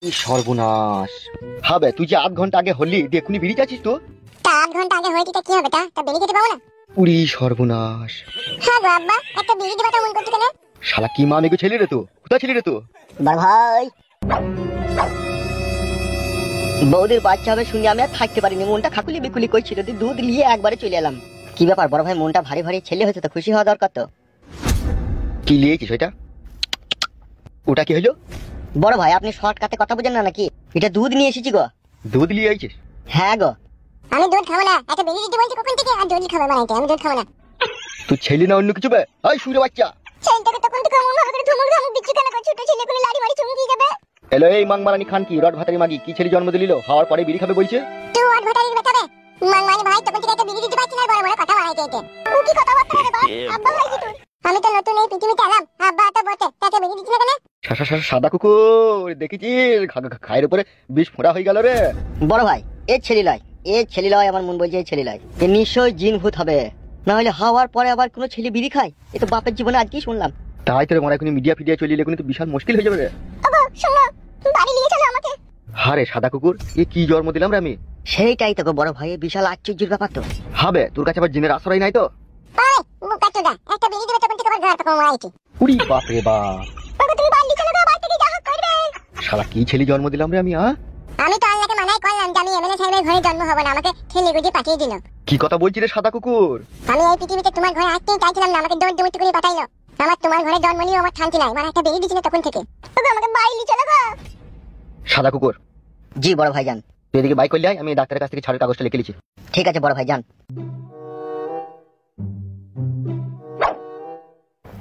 সর্বনাশ। হবে তুই যে 8 ঘন্টা আগে হলি দেখুনি বেরিয়ে যাচ্ছিস তো? তা 8 ঘন্টা আগে হইতে কি হবে? তা বেরিয়ে যেতে পাবো না? উড়ি সর্বনাশ। হ্যাঁ গো আব্বা, একটা বেরিয়ে দিবা তো মন করতে কেন? শালা কি মা মেগো ছেলে রে তো? কোথা ছেলে রে তো? বড় ভাই, বৌদির বাচ্চা হবে শুনে আমি আর থাকতে পারিনি, মনটা খাকুলি বিকুলি করছিল, দুধ নিয়ে একবারে চলে এলাম। কি ব্যাপার বড় ভাই, মনটা ভারী ভারী, ছেলে হয়েছে তো খুশি হওয়া দরকার তো। কি লিয়েছিস ওইটা? ওটা কি হলো? বড় ভাই আপনি শর্টকাটে কথা বুঝেন না নাকি? এটা দুধ নিয়ে এসেছি গো। দুধ লিয়ে আইছিস? হ্যাঁ গো। আমি দুধ খাবো না, একটা বেরিয়ে দিতে বলছি কখন থেকে, আর দুধ খাবো বানাইতে, আমি দুধ খাবো না। তুই ছেলে না অন্য কিছু বে? এই শুনে বাচ্চা, ছেলেটাকে তখন থেকে মন ভালো করে ধমক ধমক দিচ্ছি কেন? ছোট ছেলে কোন লাড়ি মারি চুমকি যাবে? এলো এই মাংমারানি খান কি রড ভাতারি মাগি কি ছেলে জন্ম দিলিল, হওয়ার পরে বিড়ি খাবে বলছে? তুই আর ভাতারির বেটাবে মাংমানি ভাই, তখন থেকে একটা বেরিয়ে দিতে পারছি না, বড় বড় কথা বানাইতে এতে। ও কি কথা বলতে রে বাপ? আব্বা ভাই কি তুই? আমি তো নতুন এই পৃথিবীতে এলাম, আব্বা তো বটে, তাকে বেরিয়ে দিচ্ছি না কেন? সাদা কুকুর দেখেছিস খায়ের উপরে বিষ ফোঁড়া হয়ে গেল রে। বড় ভাই এ ছেলে লয়, এ ছেলে লয়, আমার মন বলছে এই ছেলে লয়, এ নিশ্চয় জিন ভূত হবে, না হলে হাওয়ার পরে আবার কোনো ছেলে বিড়ি খায়? এ তো বাপের জীবনে আজকেই শুনলাম। তাই তোর মনে এখন মিডিয়া ফিডিয়া চলিয়ে কিন্তু বিশাল মুশকিল হয়ে যাবে রে। ওগো শোনো, বাড়ি নিয়ে চলো আমাকে। হারে সাদা কুকুর, এ কি জন্ম দিলাম রে আমি? সেইটাই তো গো বড় ভাই, বিশাল আশ্চর্যের ব্যাপার তো। হবে তোর কাছে আবার জিনের আশ্রয় নাই তো? আরে মুকা চোদা, একটা বেরিয়ে দিবে তখন থেকে আবার ঘর পাকো মাইটি। উড়ি বাপ রে বাপ। ওগো তুমি বাড়ি চলো গো, বাড়ি থেকে যা হোক করবে। শালা কি ছেলে জন্ম দিলাম রে আমি? আমি তো আল্লাহকে মানাই করলাম যে আমি এমএলএ সাহেবের ঘরে জন্ম হব না, আমাকে ঠেলে গুজে পাঠিয়ে দিল। কি কথা বলছিস রে সাদা কুকুর? আমি এই পৃথিবীতে তোমার ঘরে আসতেই চাইছিলাম না, আমাকে দৌড় দৌড় করে পাঠাইলো। আমার তোমার ঘরে জন্ম নিয়েও আমার শান্তি নাই, মানে একটা বেরিয়ে দিছিল তখন থেকে। ওগো আমাকে বাড়ি নিয়ে চলো গো। সাদা কুকুর, জি বড় ভাই যান। তুই এদিকে বাইক করলে আয়, আমি ডাক্তারের কাছ থেকে ছাড়ের কাগজটা লিখে লিছি। ঠিক আছে বড় ভাই যান।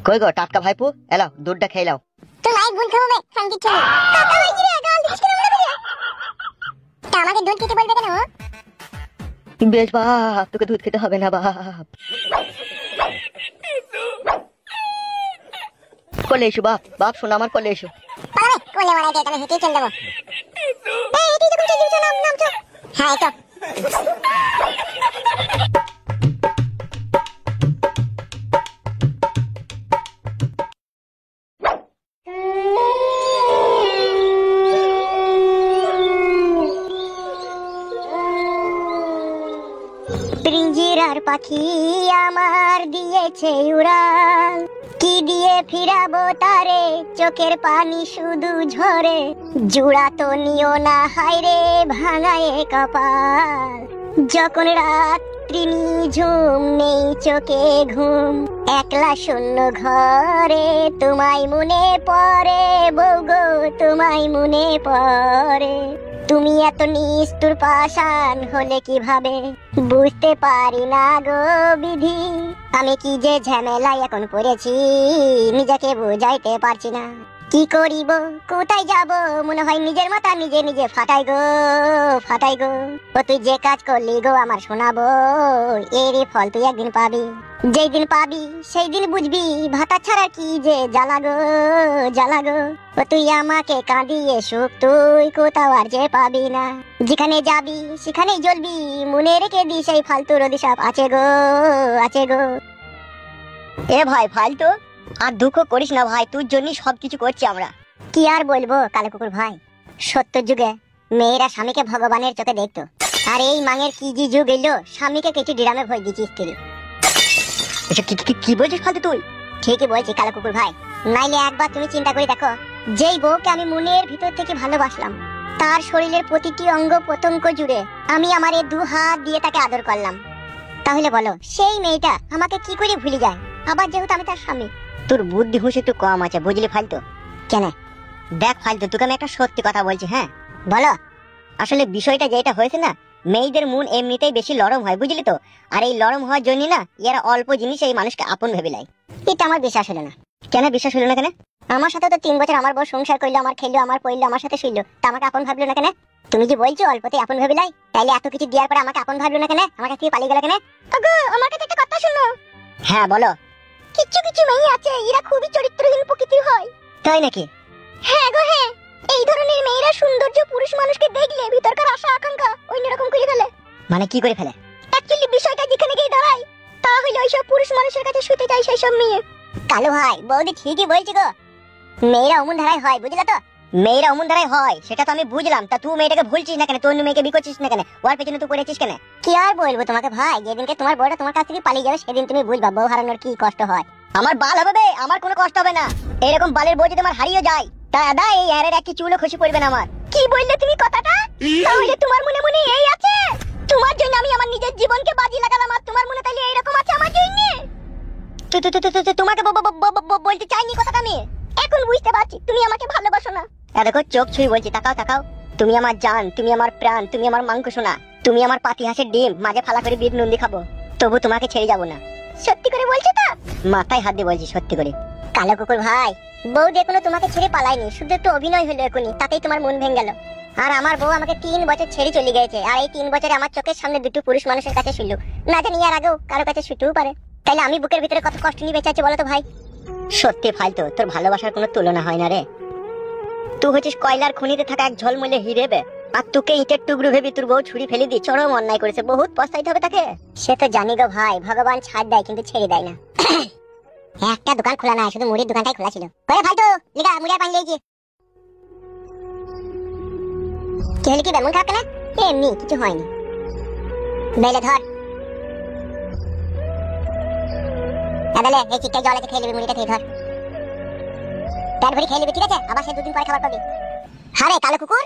কই গো টাটকা ভাইপু, এলাও দুধটা খেয়ে লাও। তুই মাই গুণ খাবো বে শান্তি ছেলে। কাকা হইছি রে, গাল দিছিস কেন মনে করে? তা আমাকে দুধ খেতে বলবে কেন? বেশ বাপ, তোকে দুধ খেতে হবে না বাপ। কোলে এসো বাপ, বাপ শোনো আমার কোলে এসো। পালাবে কোলে মারাই দিয়ে, আমি হেঁটেই চল দেবো। এই এটি তো কোন চল নাম নাম চল। হ্যাঁ এই তো। পিঞ্জিরার পাখি আমার দিয়েছে উড়াল, কি দিয়ে ফিরাবো তারে, চোখের পানি শুধু ঝরে, জুড়া তো নিও না হায়রে ভাঙায় কপাল, যখন রাত্রি নিঝুম নেই চোখে ঘুম, একলা শূন্য ঘরে তোমায় মনে পড়ে, বউগো তোমায় মনে পড়ে, তুমি এত নিষ্ঠুর পাষাণ হলে কিভাবে, বুঝতে পারি না গো বিধি, আমি কি যে ঝামেলায় এখন পড়েছি, নিজেকে বুঝাইতে পারছি না, কি করিব কোথায় যাব, মনে হয় নিজের মাথা নিজে নিজে ফাটাই গো ফাটাই গো। ও তুই যে কাজ করলি গো আমার শোনাবো, এরই ফল তুই একদিন পাবি, যেই দিন পাবি সেই দিন বুঝবি, ভাতা ছাড়া কি যে জ্বালা গো জ্বালা গো। ও তুই আমাকে কাঁদিয়ে সুখ তুই কোথাও আর যে পাবি না, যেখানে যাবি সেখানেই জ্বলবি, মনে রেখে দি সেই ফালতুর অভিশাপ আছে গো আছে গো। এ ভাই ফালতু আর দুঃখ করিস না ভাই, তোর জন্যই সবকিছু করছি আমরা। কি আর বলবো কালো কুকুর ভাই, সত্যের যুগে মেয়েরা স্বামীকে ভগবানের চোখে দেখতো, আর এই মাঙের কি যে যুগ এলো, স্বামীকে কিছু ডিরামে ভয় দিচ্ছিস তুই। কি বলছিস ফালতু তুই? ঠিকই বলছি কালো কুকুর ভাই, নাইলে একবার তুমি চিন্তা করে দেখো, যেই বউকে আমি মনের ভিতর থেকে ভালোবাসলাম, তার শরীরের প্রতিটি অঙ্গ প্রত্যঙ্গ জুড়ে আমি আমার এই 2 হাত দিয়ে তাকে আদর করলাম, তাহলে বলো সেই মেয়েটা আমাকে কি করে ভুলে যায়, আবার যেহেতু আমি তার স্বামী। তোর বুদ্ধি হুঁশ একটু কম আছে বুঝলি ফালতু। কেন? দেখ ফালতু, তোকে আমি একটা সত্যি কথা বলছি, হ্যাঁ বলো। আসলে বিষয়টা যেটা হয়েছে না, মেয়েদের মন এমনিতেই বেশি নরম হয় বুঝলি তো, আর এই নরম হওয়ার জন্য না এরা অল্প জিনিস এই মানুষকে আপন ভেবে নেয়। এটা আমার বিশ্বাস হলো না। কেন বিশ্বাস হলো না কেন? আমার সাথে তো 3 বছর আমার বউ সংসার করলো, আমার খেললো, আমার পড়লো, আমার সাথে শুইলো, তা আমাকে আপন ভাবলো না কেন? তুমি যে বলছো অল্পতে আপন ভেবে লাই, তাইলে এত কিছু দেওয়ার পরে আমাকে আপন ভাবলো না কেন? আমার কাছ থেকে পালিয়ে গেল কেন? ওগো আমার কাছে একটা কথা শুনো। হ্যাঁ বলো। কিছু কিছু মেয়ে আছে এরা খুবই চরিত্রহীন প্রকৃতির হয়। তাই নাকি? হ্যাঁ গো হ্যাঁ, এই ধরনের মেয়েরা সৌন্দর্য পুরুষ মানুষকে দেখলে ভিতরকার আশা আকাঙ্ক্ষা অন্যরকম করে ফেলে। মানে কি করে ফেলে? অ্যাকচুয়ালি বিষয়টা যেখানে গিয়ে দাঁড়ায়, তা হলো ওইসব পুরুষ মানুষের কাছে শুতে চাই সেই সব মেয়ে। কালু ভাই বৌদি ঠিকই বলছি গো, মেয়েরা অমন ধারায় হয় বুঝলে তো, মেয়েরা অমন দ্বারাই হয়, সেটা তো আমি বুঝলাম। তা তুই মেয়েটাকে ভুলছিস না কেন? তুই অন্য মেয়েকে বিয়ে করছিস না কেন? ওর পেছনে তুই পড়েছিস কেন? কি আর বলবো তোমাকে ভাই, যেদিনকে তোমার বউটা তোমার কাছ থেকে পালিয়ে যাবে সেদিন তুমি বুঝবা বউ হারানোর কি কষ্ট হয়। আমার বাল হবে বে, আমার কোনো কষ্ট হবে না। এরকম বালের বউ যদি আমার হারিয়ে যায়, তা দাদা এই এর একটি চুলও খুশি পড়বে না আমার। কি বললে তুমি কথাটা? তাহলে তোমার মনে মনে এই আছে, তোমার জন্য আমি আমার নিজের জীবনকে বাজি লাগালাম, আর তোমার মনে তাইলে এইরকম আছে আমার জন্য? তোমাকে বলতে চাইনি কথাটা আমি, এখন বুঝতে পারছি তুমি আমাকে ভালোবাসো না। দেখো চোখ ছুঁই বলছি, তাকাও তাকাও। তুমি আমার জান, তুমি আমার প্রাণ, তুমি আমার মাংস সোনা, তুমি আমার পাতি হাঁসের ডিম, মাঝে ফালা করে বিট নন্দি খাবো, তবু তোমাকে ছেড়ে যাবো না। সত্যি করে বলছো তো? মাথায় হাত দিয়ে বলছি সত্যি করে। কালো কুকুর ভাই, বউ দেখুন তোমাকে ছেড়ে পালায়নি, শুধু একটু অভিনয় হলো এখনই, তাতেই তোমার মন ভেঙে গেল। আর আমার বউ আমাকে 3 বছর ছেড়ে চলে গেছে, আর এই 3 বছরে আমার চোখের সামনে দুটো পুরুষ মানুষের কাছে শুনলো, না জানি আর আগেও কারো কাছে শুতেও পারে। তাইলে আমি বুকের ভিতরে কত কষ্ট নিয়ে বেঁচে আছি বলো তো ভাই? সত্যি ফালতু, তোর ভালোবাসার কোনো তুলনা হয় না রে। তুই হচ্ছিস কয়লার খনিতে থাকা এক ঝলমলে হিরে বে, আর তোকে ইটের টুকরো ভেবে তোর বউ ছুরি ফেলে দিয়ে চরম অন্যায় করেছে, বহুত পস্তাইতে হবে তাকে। সে তো জানি গো ভাই, ভগবান ছাড় দেয় কিন্তু ছেড়ে দেয় না। একটা দোকান খোলা নাই, শুধু মুড়ির দোকানটাই খোলা ছিল। ওরে ভাই তো লিগা মুড়ি আর পানি লেগেছে। কি হলো, কি বেমন খারাপ কেন? এমনি কিছু হয়নি। বেলে ধর আদালে, এই চিটটা জল আছে, খেয়ে নিবি, মুড়িটা খেয়ে ধর, পেট ভরে খেয়ে নিবি, ঠিক আছে? আবার সে 2 দিন পরে খাবার পাবি। হারে কালো কুকুর,